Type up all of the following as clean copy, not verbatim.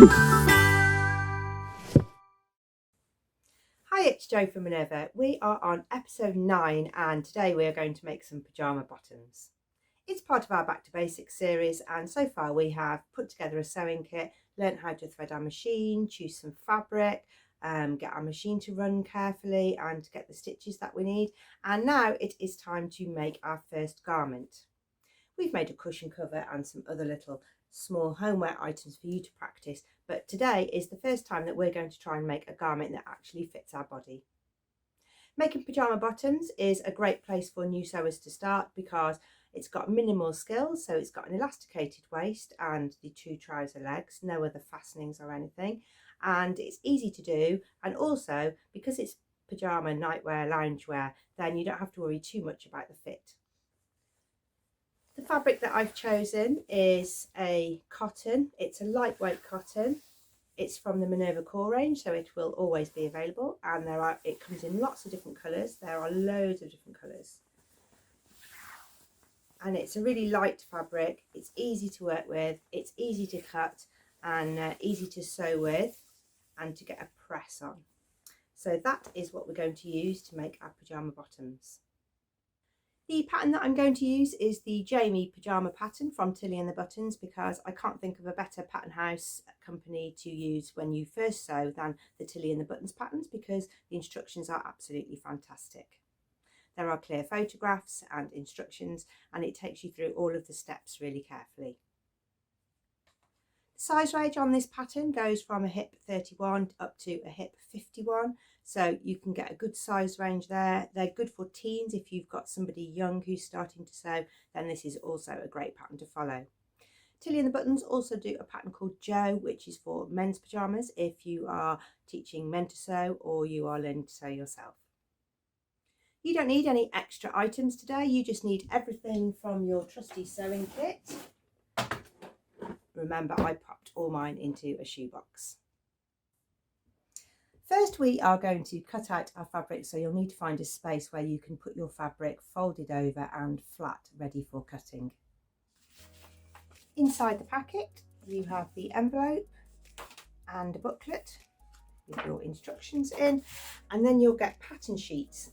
Hi, it's Jo from Minerva. We are on episode 9 and today we are going to make some pyjama bottoms. It's part of our Back to Basics series, and so far we have put together a sewing kit, learnt how to thread our machine, choose some fabric, get our machine to run carefully and get the stitches that we need, and now it is time to make our first garment. We've made a cushion cover and some other little small homeware items for you to practice, but today is the first time that we're going to try and make a garment that actually fits our body. Making pyjama bottoms is a great place for new sewers to start because it's got minimal skills, so it's got an elasticated waist and the 2 trouser legs, no other fastenings or anything, and it's easy to do, and also because it's pyjama, nightwear, loungewear, then you don't have to worry too much about the fit. The fabric that I've chosen is a cotton. It's a lightweight cotton. It's from the Minerva core range, so it will always be available, and it comes in lots of different colours. There are loads of different colours. And it's a really light fabric. It's easy to work with, it's easy to cut, and easy to sew with and to get a press on. So that is what we're going to use to make our pyjama bottoms. The pattern that I'm going to use is the Jamie pyjama pattern from Tilly and the Buttons, because I can't think of a better pattern house company to use when you first sew than the Tilly and the Buttons patterns, because the instructions are absolutely fantastic. There are clear photographs and instructions, and it takes you through all of the steps really carefully. The size range on this pattern goes from a hip 31 up to a hip 51, so you can get a good size range there. They're good for teens. If you've got somebody young who's starting to sew, then this is also a great pattern to follow. Tilly and the Buttons also do a pattern called Joe, which is for men's pyjamas if you are teaching men to sew or you are learning to sew yourself. You don't need any extra items today, you just need everything from your trusty sewing kit. Remember, I popped all mine into a shoebox. First, we are going to cut out our fabric, so you'll need to find a space where you can put your fabric folded over and flat, ready for cutting. Inside the packet, you have the envelope and a booklet with your instructions in, and then you'll get pattern sheets.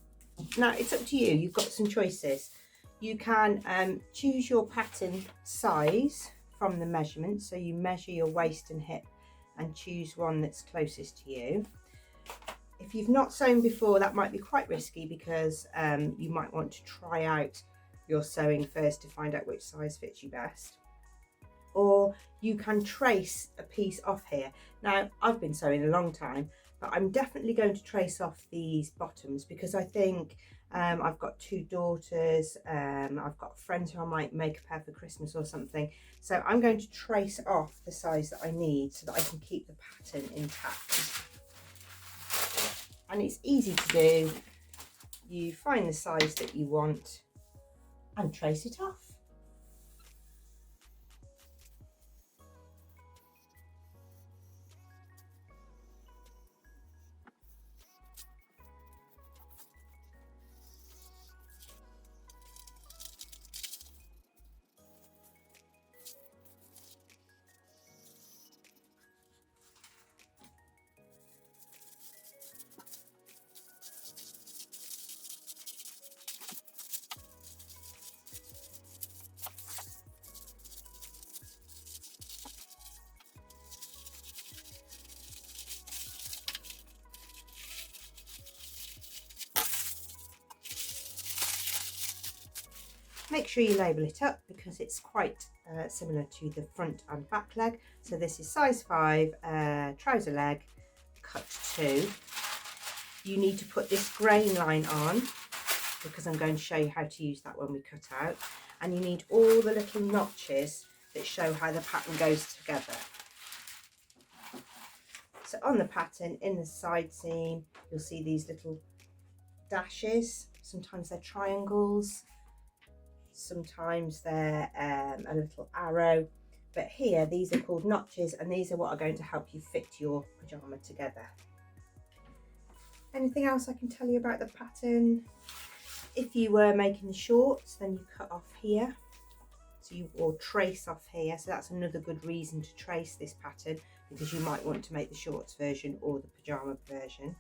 Now it's up to you, you've got some choices. You can choose your pattern size from the measurements, so you measure your waist and hip and choose one that's closest to you. If you've not sewn before, that might be quite risky because you might want to try out your sewing first to find out which size fits you best. Or you can trace a piece off here. Now, I've been sewing a long time, but I'm definitely going to trace off these bottoms because I think I've got 2 daughters, I've got friends who I might make a pair for Christmas or something. So I'm going to trace off the size that I need so that I can keep the pattern intact. And it's easy to do. You find the size that you want and trace it off. Make sure you label it up because it's quite similar to the front and back leg. So this is size 5, trouser leg, cut 2. You need to put this grain line on because I'm going to show you how to use that when we cut out. And you need all the little notches that show how the pattern goes together. So on the pattern, in the side seam, you'll see these little dashes. Sometimes they're triangles. Sometimes they're a little arrow, but here these are called notches, and these are what are going to help you fit your pyjama together. Anything else I can tell you about the pattern? If you were making the shorts, then you cut off here, so So you will trace off here, so that's another good reason to trace this pattern, because you might want to make the shorts version or the pyjama version.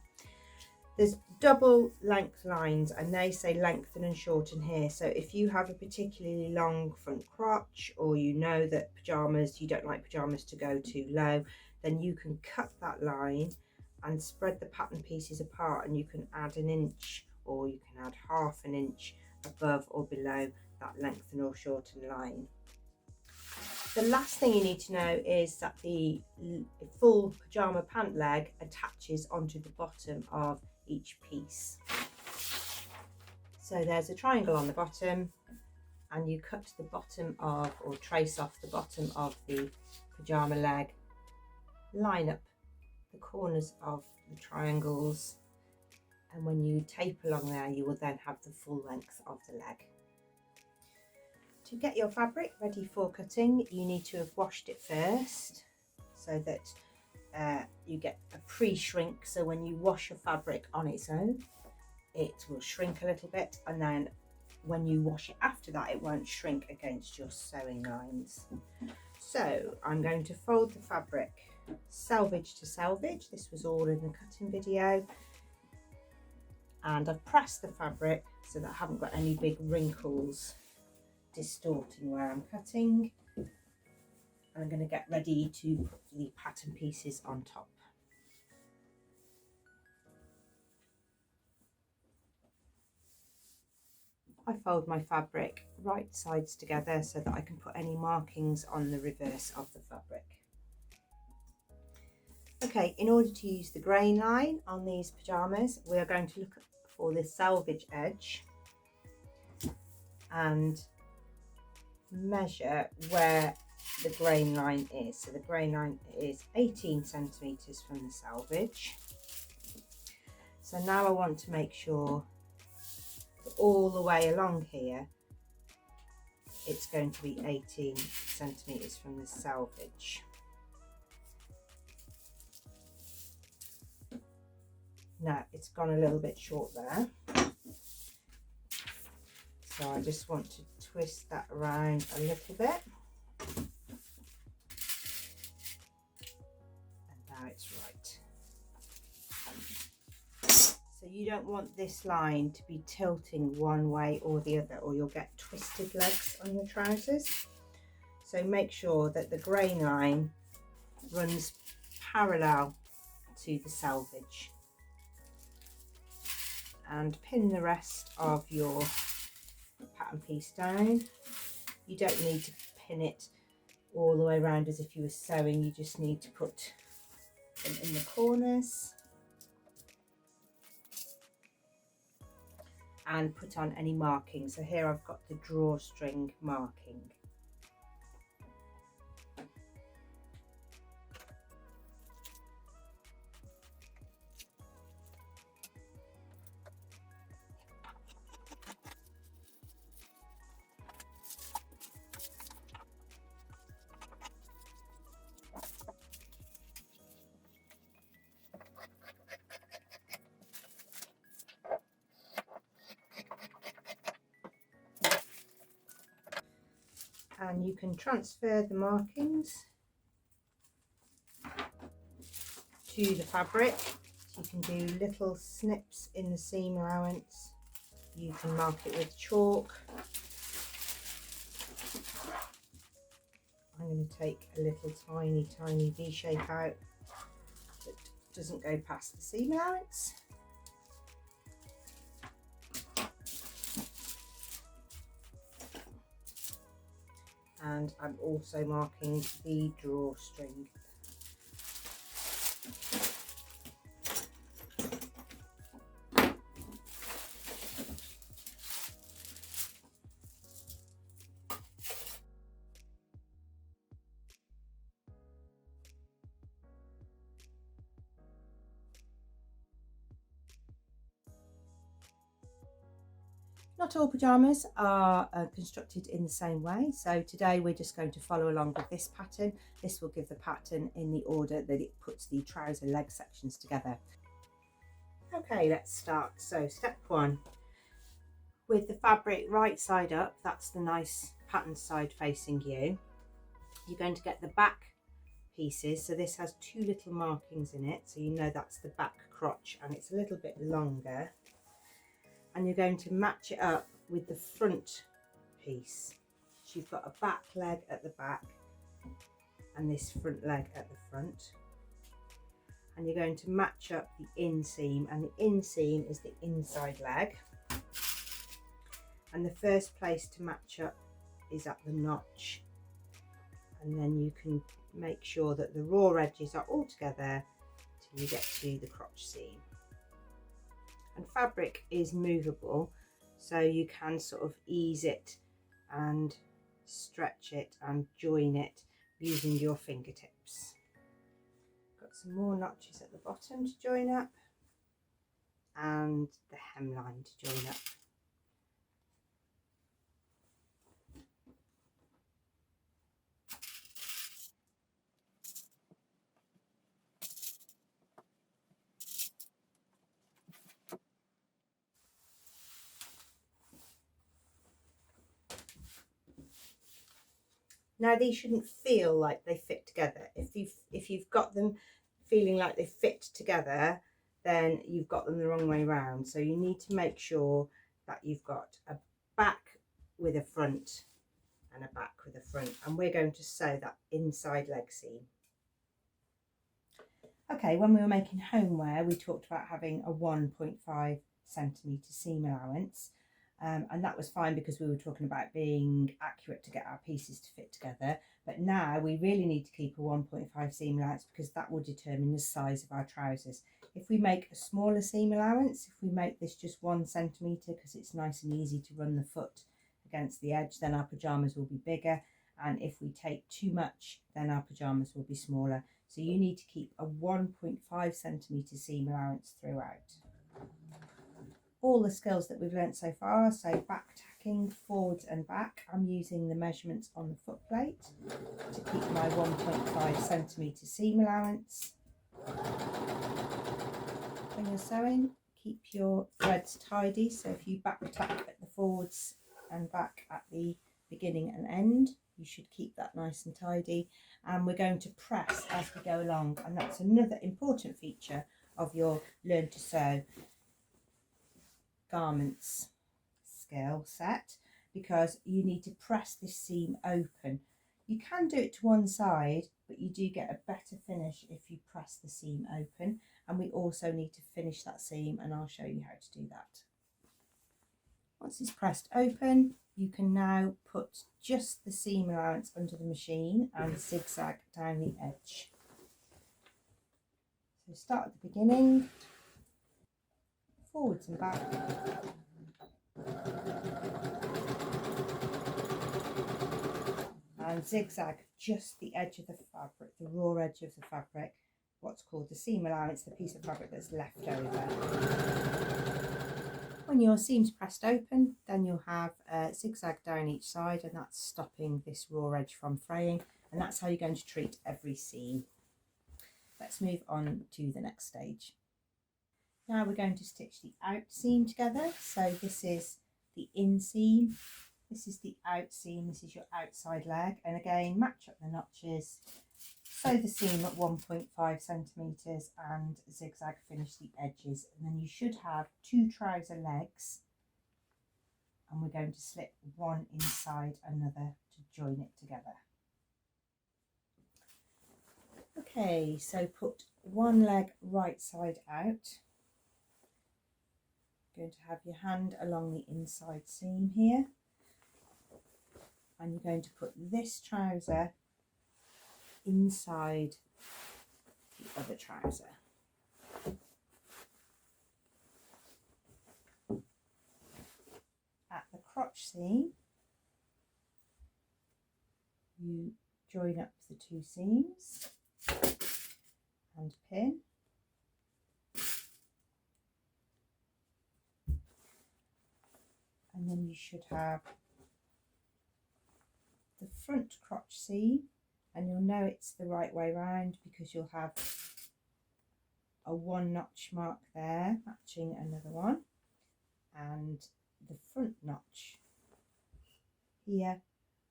There's double length lines, and they say lengthen and shorten here. So if you have a particularly long front crotch, or you know that you don't like pyjamas to go too low, then you can cut that line and spread the pattern pieces apart, and you can add an inch, or you can add half an inch above or below that lengthen or shorten line. The last thing you need to know is that the full pyjama pant leg attaches onto the bottom of each piece. So there's a triangle on the bottom, and you cut the bottom of, or trace off the bottom of the pyjama leg, line up the corners of the triangles, and when you tape along there, you will then have the full length of the leg. To get your fabric ready for cutting, you need to have washed it first, so that you get a pre-shrink. So when you wash your fabric on its own, it will shrink a little bit, and then when you wash it after that, it won't shrink against your sewing lines. So I'm going to fold the fabric selvage to selvage. This was all in the cutting video, and I've pressed the fabric so that I haven't got any big wrinkles distorting where I'm cutting. I'm going to get ready to put the pattern pieces on top. I fold my fabric right sides together so that I can put any markings on the reverse of the fabric. Okay, in order to use the grain line on these pyjamas, we are going to look for the selvage edge and measure where the grain line is. So the grain line is 18 centimeters from the selvage. So now I want to make sure that all the way along here it's going to be 18 centimeters from the selvage. Now it's gone a little bit short there, so I just want to twist that around a little bit, and now it's right. So you don't want this line to be tilting one way or the other, or you'll get twisted legs on your trousers. So make sure that the grain line runs parallel to the selvage, and pin the rest of your pattern piece down. You don't need to pin it all the way around as if you were sewing, you just need to put them in the corners and put on any markings. So here I've got the drawstring marking. And you can transfer the markings to the fabric. So you can do little snips in the seam allowance. You can mark it with chalk. I'm going to take a little tiny V shape out that doesn't go past the seam allowance. And I'm also marking the drawstring. Not all pyjamas are constructed in the same way, so today we're just going to follow along with this pattern. This will give the pattern in the order that it puts the trouser leg sections together. Okay, let's start. So step one, with the fabric right side up, that's the nice pattern side facing you. You're going to get the back pieces, so this has two little markings in it, so you know that's the back crotch and it's a little bit longer, and you're going to match it up with the front piece. So you've got a back leg at the back and this front leg at the front, and you're going to match up the inseam, and the inseam is the inside leg, and the first place to match up is at the notch, and then you can make sure that the raw edges are all together till you get to the crotch seam. And fabric is movable, so you can sort of ease it and stretch it and join it using your fingertips. Got some more notches at the bottom to join up and the hemline to join up. Now these shouldn't feel like they fit together. If you've got them feeling like they fit together, then you've got them the wrong way round. So you need to make sure that you've got a back with a front and a back with a front, and we're going to sew that inside leg seam. Okay, when we were making homeware, we talked about having a 1.5 centimetre seam allowance. And that was fine because we were talking about being accurate to get our pieces to fit together. But now we really need to keep a 1.5 seam allowance because that will determine the size of our trousers. If we make a smaller seam allowance, if we make this just 1 centimetre because it's nice and easy to run the foot against the edge, then our pyjamas will be bigger. And if we take too much, then our pyjamas will be smaller. So you need to keep a 1.5 centimetre seam allowance throughout. All the skills that we've learnt so far, so back tacking, forwards and back, I'm using the measurements on the foot plate to keep my 1.5 centimetre seam allowance. When you're sewing, keep your threads tidy, so if you back tack at the forwards and back at the beginning and end, you should keep that nice and tidy. And we're going to press as we go along, and that's another important feature of your Learn to Sew garments skill set, because you need to press this seam open. You can do it to one side, but you do get a better finish if you press the seam open, and we also need to finish that seam, and I'll show you how to do that. Once it's pressed open, you can now put just the seam allowance under the machine and zigzag down the edge. So start at the beginning, forwards and back, and zigzag just the edge of the fabric, the raw edge of the fabric, what's called the seam allowance, the piece of fabric that's left over. When your seam's pressed open, then you'll have a zigzag down each side, and that's stopping this raw edge from fraying, and that's how you're going to treat every seam. Let's move on to the next stage. Now we're going to stitch the out seam together. So this is the inseam, this is the out seam, this is your outside leg, and again match up the notches, sew the seam at 1.5 centimetres and zigzag finish the edges, and then you should have 2 trouser legs, and we're going to slip one inside another to join it together. Okay, so put one leg right side out. Going to have your hand along the inside seam here, and you're going to put this trouser inside the other trouser. At the crotch seam, you join up the 2 seams and pin. And then you should have the front crotch seam, and you'll know it's the right way round because you'll have a 1 notch mark there matching another one, and the front notch here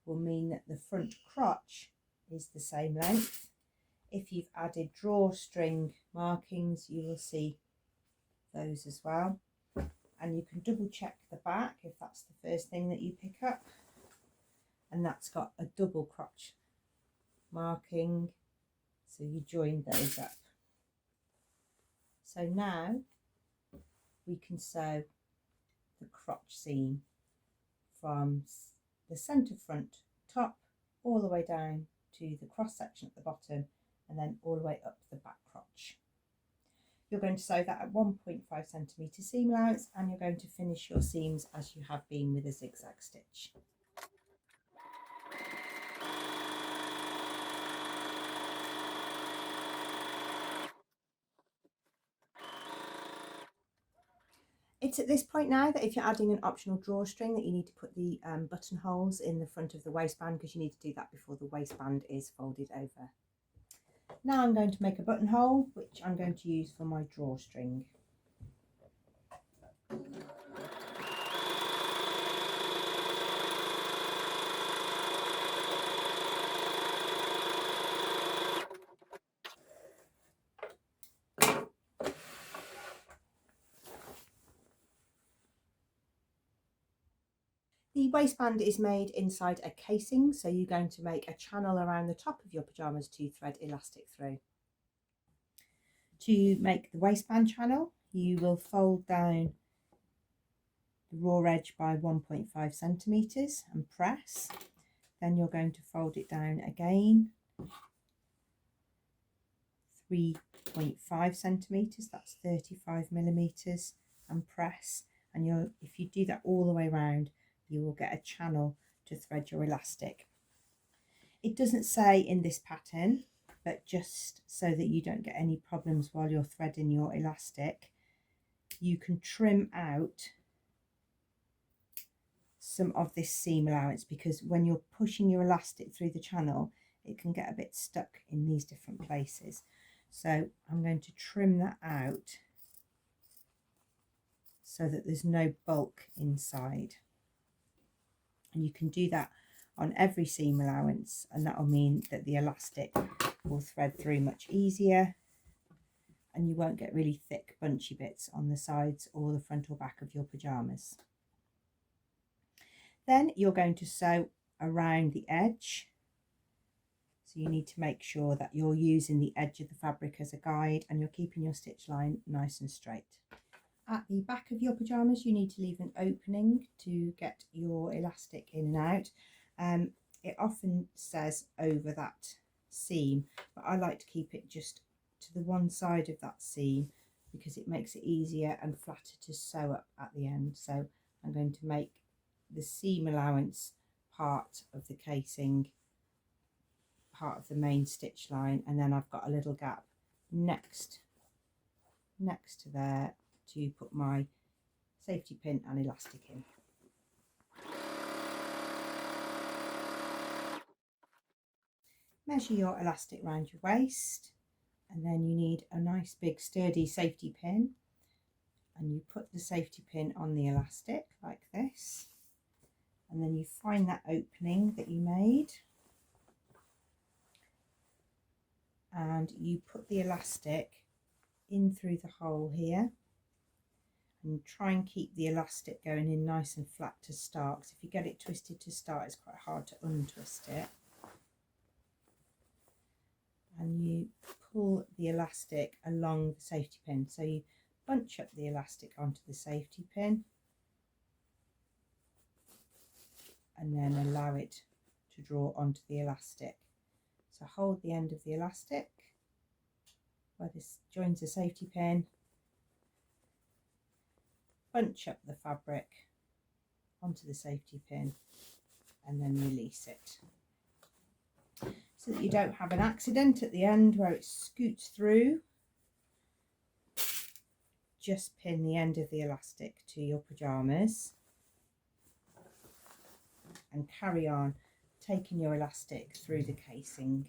will mean that the front crotch is the same length. If you've added drawstring markings, you will see those as well. And you can double check the back if that's the first thing that you pick up. And that's got a double crotch marking, so you join those up. So now we can sew the crotch seam from the centre front top all the way down to the cross section at the bottom, and then all the way up the back crotch. You're going to sew that at 1.5 centimetre seam allowance, and you're going to finish your seams as you have been with a zigzag stitch. It's at this point now that if you're adding an optional drawstring that you need to put the buttonholes in the front of the waistband, because you need to do that before the waistband is folded over. Now I'm going to make a buttonhole, which I'm going to use for my drawstring. The waistband is made inside a casing, so you're going to make a channel around the top of your pyjamas to thread elastic through. To make the waistband channel, you will fold down the raw edge by 1.5 centimetres and press. Then you're going to fold it down again 3.5 centimetres, that's 35 millimetres, and press. And if you do that all the way around, you will get a channel to thread your elastic. It doesn't say in this pattern, but just so that you don't get any problems while you're threading your elastic, you can trim out some of this seam allowance, because when you're pushing your elastic through the channel, it can get a bit stuck in these different places. So I'm going to trim that out so that there's no bulk inside. And you can do that on every seam allowance, and that will mean that the elastic will thread through much easier, and you won't get really thick bunchy bits on the sides or the front or back of your pyjamas. Then you're going to sew around the edge, so you need to make sure that you're using the edge of the fabric as a guide and you're keeping your stitch line nice and straight. At the back of your pyjamas, you need to leave an opening to get your elastic in and out. It often says over that seam, but I like to keep it just to the one side of that seam because it makes it easier and flatter to sew up at the end. So I'm going to make the seam allowance part of the casing, part of the main stitch line, and then I've got a little gap next to there to put my safety pin and elastic in. Measure your elastic around your waist, and then you need a nice big sturdy safety pin, and you put the safety pin on the elastic like this, and then you find that opening that you made and you put the elastic in through the hole here, and try and keep the elastic going in nice and flat to start, because if you get it twisted to start, it's quite hard to untwist it. And you pull the elastic along the safety pin, so you bunch up the elastic onto the safety pin and then allow it to draw onto the elastic. So hold the end of the elastic where this joins the safety pin, bunch up the fabric onto the safety pin and then release it, so that you don't have an accident at the end where it scoots through. Just pin the end of the elastic to your pyjamas and carry on taking your elastic through the casing.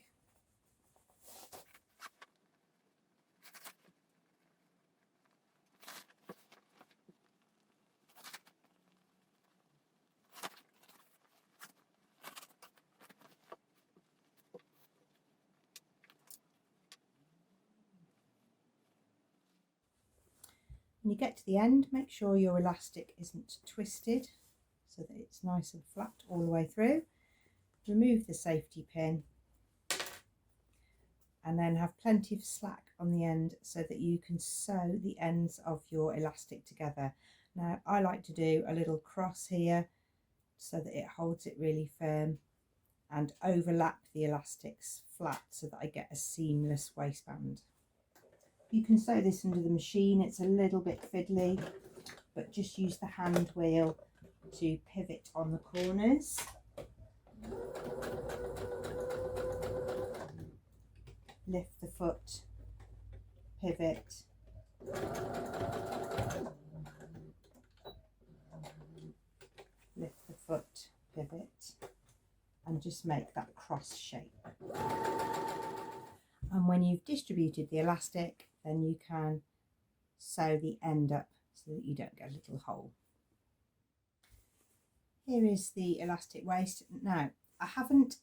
When you get to the end, make sure your elastic isn't twisted so that it's nice and flat all the way through. Remove the safety pin and then have plenty of slack on the end so that you can sew the ends of your elastic together. Now I like to do a little cross here so that it holds it really firm, and overlap the elastics flat so that I get a seamless waistband. You can sew this under the machine. It's a little bit fiddly, but just use the hand wheel to pivot on the corners. Lift the foot, pivot, lift the foot, pivot, and just make that cross shape. And when you've distributed the elastic, then you can sew the end up so that you don't get a little hole. Here is the elastic waist. Now, I haven't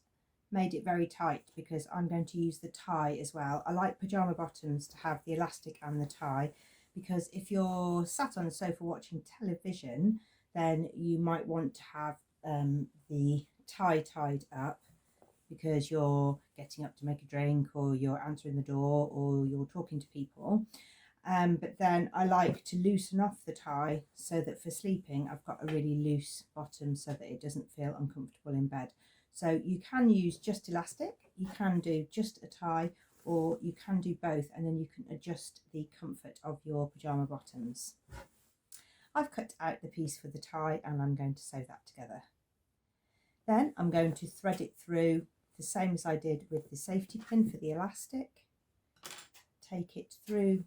made it very tight because I'm going to use the tie as well. I like pyjama bottoms to have the elastic and the tie, because if you're sat on the sofa watching television, then you might want to have the tie tied up because you're getting up to make a drink, or you're answering the door, or you're talking to people. But then I like to loosen off the tie so that for sleeping I've got a really loose bottom so that it doesn't feel uncomfortable in bed. So you can use just elastic, you can do just a tie, or you can do both, and then you can adjust the comfort of your pyjama bottoms. I've cut out the piece for the tie and I'm going to sew that together. Then I'm going to thread it through the same as I did with the safety pin for the elastic. Take it through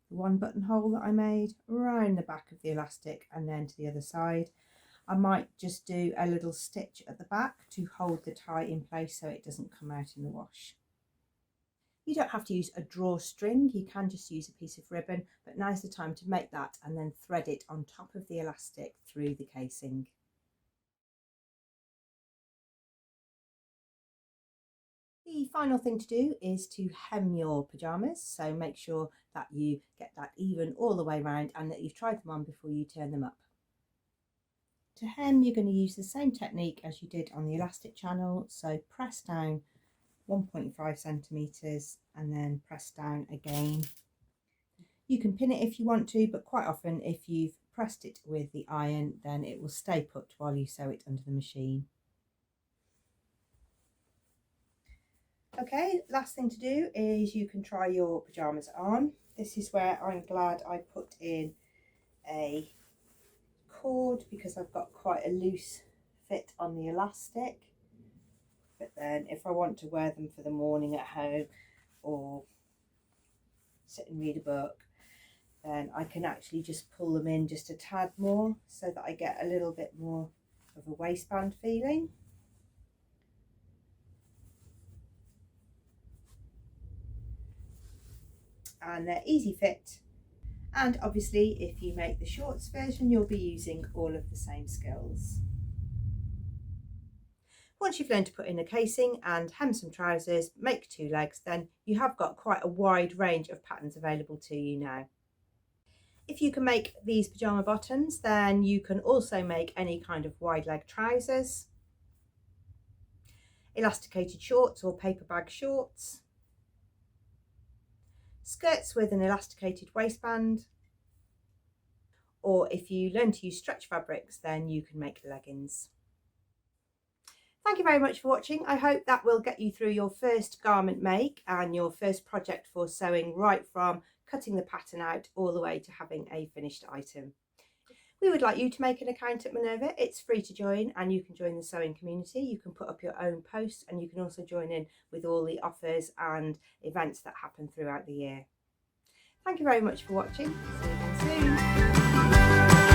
the one buttonhole that I made, around the back of the elastic, and then to the other side. I might just do a little stitch at the back to hold the tie in place so it doesn't come out in the wash. You don't have to use a drawstring, you can just use a piece of ribbon, but now's the time to make that and then thread it on top of the elastic through the casing. The final thing to do is to hem your pyjamas, so make sure that you get that even all the way around and that you've tried them on before you turn them up. To hem, you're going to use the same technique as you did on the elastic channel, so press down 1.5 centimetres and then press down again. You can pin it if you want to, but quite often if you've pressed it with the iron, then it will stay put while you sew it under the machine. Okay, last thing to do is you can try your pyjamas on. This is where I'm glad I put in a cord because I've got quite a loose fit on the elastic. But then if I want to wear them for the morning at home or sit and read a book, then I can actually just pull them in just a tad more so that I get a little bit more of a waistband feeling. And they're easy fit, and obviously if you make the shorts version you'll be using all of the same skills. Once you've learned to put in a casing and hem some trousers, make two legs, then you have got quite a wide range of patterns available to you now. If you can make these pyjama bottoms, then you can also make any kind of wide leg trousers, elasticated shorts or paper bag shorts, skirts with an elasticated waistband, or if you learn to use stretch fabrics, then you can make leggings. Thank you very much for watching. I hope that will get you through your first garment make and your first project for sewing, right from cutting the pattern out all the way to having a finished item. We would like you to make an account at Minerva. It's free to join and you can join the sewing community. You can put up your own posts and you can also join in with all the offers and events that happen throughout the year. Thank you very much for watching. See you again soon.